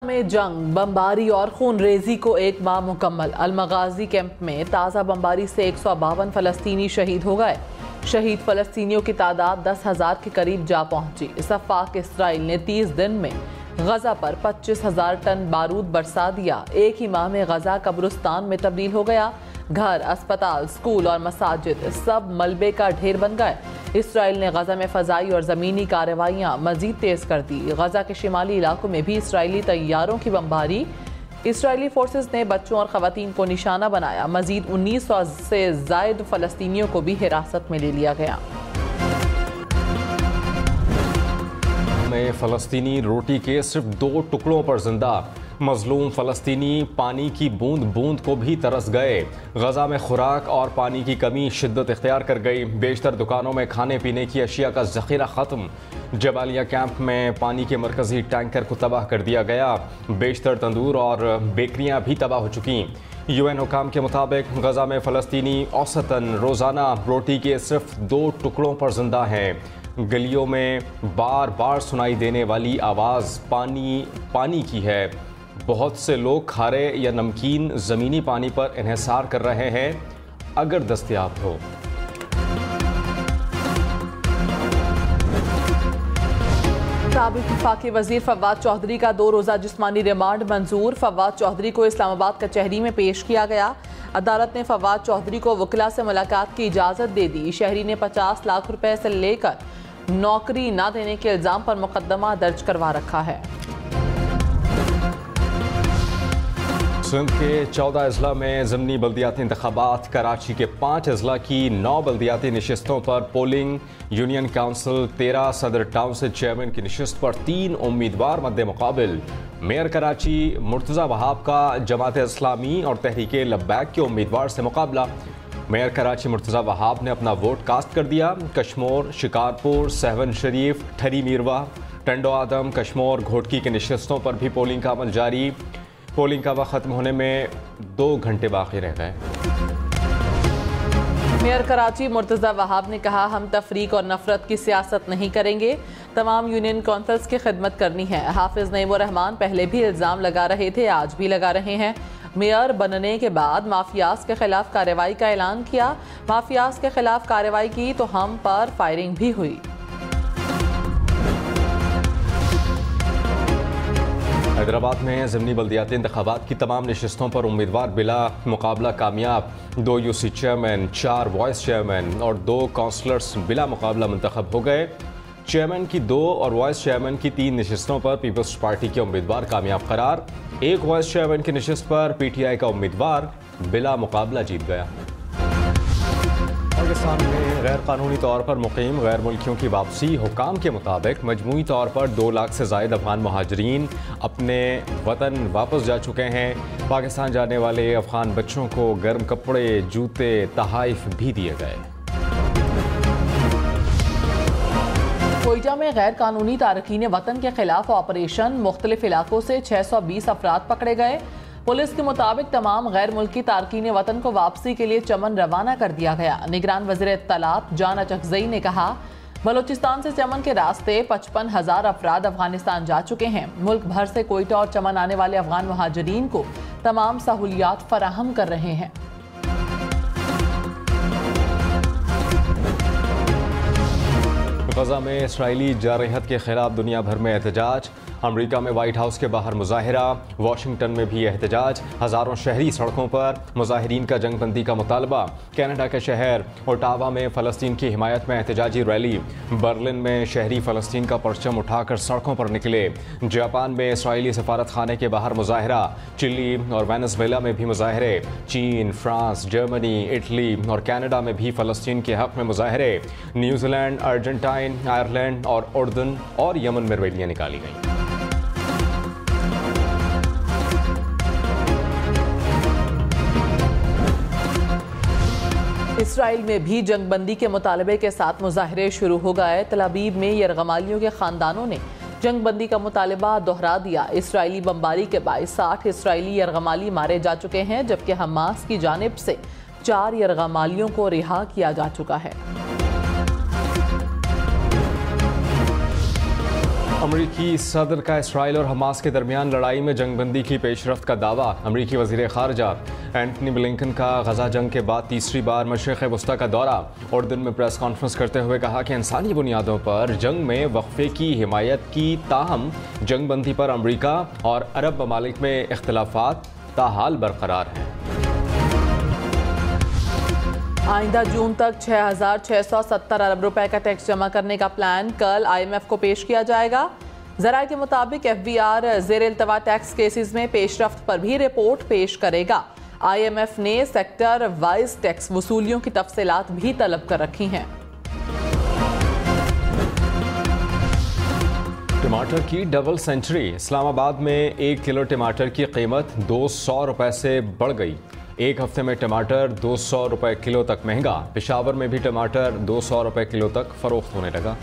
में जंग, बमबारी और खून रेजी को एक माह मुकम्मल। अल-मगाजी कैंप में ताज़ा बमबारी से 152 फ़लस्तीनी शहीद हो गए। शहीद फ़लस्तीनियों की तादाद 10,000 के करीब जा पहुंची। सफ़ाक इसराइल ने 30 दिन में गजा पर 25,000 टन बारूद बरसा दिया। एक ही माह में गजा कब्रिस्तान में तब्दील हो गया। घर, अस्पताल, स्कूल और मसाजिद सब मलबे का ढेर बन गए। इसराइल ने गजा में फ़ज़ाई और ज़मीनी कार्रवाइयाँ मज़ीद तेज़ कर दी। गजा के शिमाली इलाकों में भी इसराइली तैयारों की बमबारी। इसराइली फोर्सेस ने बच्चों और ख़वातीन को निशाना बनाया। मज़ीद 1900 से ज़ायद फ़लस्तीनियों को भी हिरासत में ले लिया गया। में फ़लस्तीनी रोटी के सिर्फ 2 टुकड़ों पर जिंदा। मजलूम फ़लस्तीनी पानी की बूंद बूंद को भी तरस गए। गजा में खुराक और पानी की कमी शिद्दत इख्तियार कर गई। बेशतर दुकानों में खाने पीने की अशिया का ज़ख़ीरा ख़त्म। जबालिया कैंप में पानी के मरकज़ी टैंकर को तबाह कर दिया गया। बेशतर तंदूर और बेकरियाँ भी तबाह हो चुकी। UN हुकाम के मुताबिक गजा में फ़लस्तीनी औसतन रोज़ाना रोटी के सिर्फ 2 टुकड़ों पर जिंदा हैं। गलियों में बार बार सुनाई देने वाली आवाज़ पानी की है। बहुत से लोग खारे या नमकीन ज़मीनी पानी पर इन्हिसार कर रहे हैं अगर दस्तयाब हो। साबिक़ वफाकी वज़ीर फवाद चौधरी का 2 रोज़ा जिस्मानी रिमांड मंजूर। फवाद चौधरी को इस्लामाबाद कचहरी में पेश किया गया। अदालत ने फवाद चौधरी को वकीला से मुलाकात की इजाज़त दे दी। शहरी ने 50 लाख रुपए से लेकर नौकरी न देने के इल्ज़ाम पर मुकदमा दर्ज करवा रखा है। सिंध के 14 अजला में ज़िमनी बल्दियाती इंतखाबात। कराची के 5 अजला की 9 बल्दियाती नशिस्तों पर पोलिंग। यूनियन काउंसिल 13 सदर टाउनशिप चेयरमैन की नशिस्त पर 3 उम्मीदवार मद्दे मुकाबिल। मेयर कराची मुर्तज़ा वहाब का जमात इस्लामी और तहरीक लब्बैक के उम्मीदवार से मुकाबला। मेयर कराची मुर्तज़ा वहाब ने अपना वोट कास्ट कर दिया। कश्मोर, शिकारपुर, सहवन शरीफ, ठरी मीरवा, टंडो आदम, कश्मोर, घोटकी की नशिस्तों पर भी पोलिंग का अमल जारी। पोलिंग का वक्त खत्म होने में 2 घंटे बाकी रह गए। मेयर कराची मुर्तज़ा वहाब ने कहा, हम तफरीक और नफरत की सियासत नहीं करेंगे। तमाम यूनियन काउंसिल्स की खिदमत करनी है। हाफिज नईम रहमान पहले भी इल्ज़ाम लगा रहे थे, आज भी लगा रहे हैं। मेयर बनने के बाद माफियाज के खिलाफ कार्रवाई का ऐलान किया। माफियाज के खिलाफ कार्रवाई की तो हम पर फायरिंग भी हुई। हैदराबाद में ज़िमनी बल्दियाती इंतखाबात की तमाम नशिस्तों पर उम्मीदवार बिला मुकाबला कामयाब। 2 UC चेयरमैन, 4 वाइस चेयरमैन और 2 काउंसलर्स बिला मुकाबला मुंतखब हो गए। चेयरमैन की 2 और वाइस चेयरमैन की 3 नशिस्तों पर पीपल्स पार्टी के उम्मीदवार कामयाब करार। 1 वाइस चेयरमैन की नशिस्त पर PTI का उम्मीदवार बिला मुकाबला जीत गया। पाकिस्तान में गैर कानूनी तौर पर मुकीम गैर मुल्कियों की वापसी। हुकाम के मुताबिक मजमूई तौर पर 2 लाख से ज़ायद अफगान महाजरीन अपने वतन वापस जा चुके हैं। पाकिस्तान जाने वाले अफगान बच्चों को गर्म कपड़े, जूते, तहाइफ भी दिए गए। कोयटा में गैर कानूनी तारकीन वतन के खिलाफ ऑपरेशन। मुख्तलिफ इलाकों से 620 अफराद पकड़े गए। पुलिस के मुताबिक तमाम गैर मुल्की तारकीन वतन को वापसी के लिए चमन रवाना कर दिया गया। निगरान वज़ीर इत्तलात जान अचकज़ई ने कहा, बलूचिस्तान से चमन के रास्ते 55,000 अफराद अफगानिस्तान जा चुके हैं। मुल्क भर से कोयटा और चमन आने वाले अफगान महाजरीन को तमाम सहूलियात फराहम कर रहे हैं। गजा में इसराइली जारहत के खिलाफ दुनिया भर में एहतजाज। अमेरिका में व्हाइट हाउस के बाहर मुजाहिरा। वाशिंगटन में भी एहतजाज। हज़ारों शहरी सड़कों पर। मुजाहिरीन का जंगबंदी का मुतालबा। कनाडा के शहर ओटावा में फ़लस्तीन की हिमायत में एहतजाजी रैली। बर्लिन में शहरी फ़लस्तीन का परचम उठाकर सड़कों पर निकले। जापान में इसराइली सफारत खाने के बाहर मुजाहिरा। चिली और वेनेज़ुएला में भी मुजाहरे। चीन, फ्रांस, जर्मनी, इटली और कनाडा में भी फ़लस्तीन के हक़ में मुजाहरे। न्यूजीलैंड, अर्जेंटाइन, आयरलैंड और उर्दन और यमन में रैलियाँ निकाली गईं। इसराइल में भी जंगबंदी के मुतालबे के साथ मुजाहरे शुरू हो गए। तल अवीव में यरगमालियों के खानदानों ने जंगबंदी का मुतालबा दोहरा दिया। इसराइली बमबारी के बायस 60 इसराइली यरगमाली मारे जा चुके हैं, जबकि हमास की जानिब से 4 यरगमालियों को रिहा किया जा चुका है। अमरीकी सदर का इसराइल और हमास के दरमियान लड़ाई में जंगबंदी की पेशरफ्त का दावा। अमरीकी वजीर खारजा एंटनी ब्लिंकन का गजा जंग के बाद तीसरी बार मशरिक़ वस्ता का दौरा। उर्दन में प्रेस कॉन्फ्रेंस करते हुए कहा कि इंसानी बुनियादों पर जंग में वक्फे की हिमायत की, ताहम जंगबंदी पर अमरीका और अरब ममालिक में इख्तिलाफात ताहाल बरकरार हैं। आइंदा जून तक 6,670 अरब रुपए का टैक्स जमा करने का प्लान कल IMF को पेश किया जाएगा। जराये के मुताबिक FBR ज़ेर इल्तवा टैक्स केसेस में पेशरफ्त पर भी रिपोर्ट पेश करेगा। IMF ने सेक्टर वाइज टैक्स वसूलियों की तफसीलात भी तलब कर रखी हैं। टमाटर की डबल सेंचुरी। इस्लामाबाद में 1 किलो टमाटर की कीमत 200 रुपए से बढ़ गई। एक हफ्ते में टमाटर 200 रुपए किलो तक महंगा। पेशावर में भी टमाटर 200 रुपए किलो तक फरोख्त होने लगा।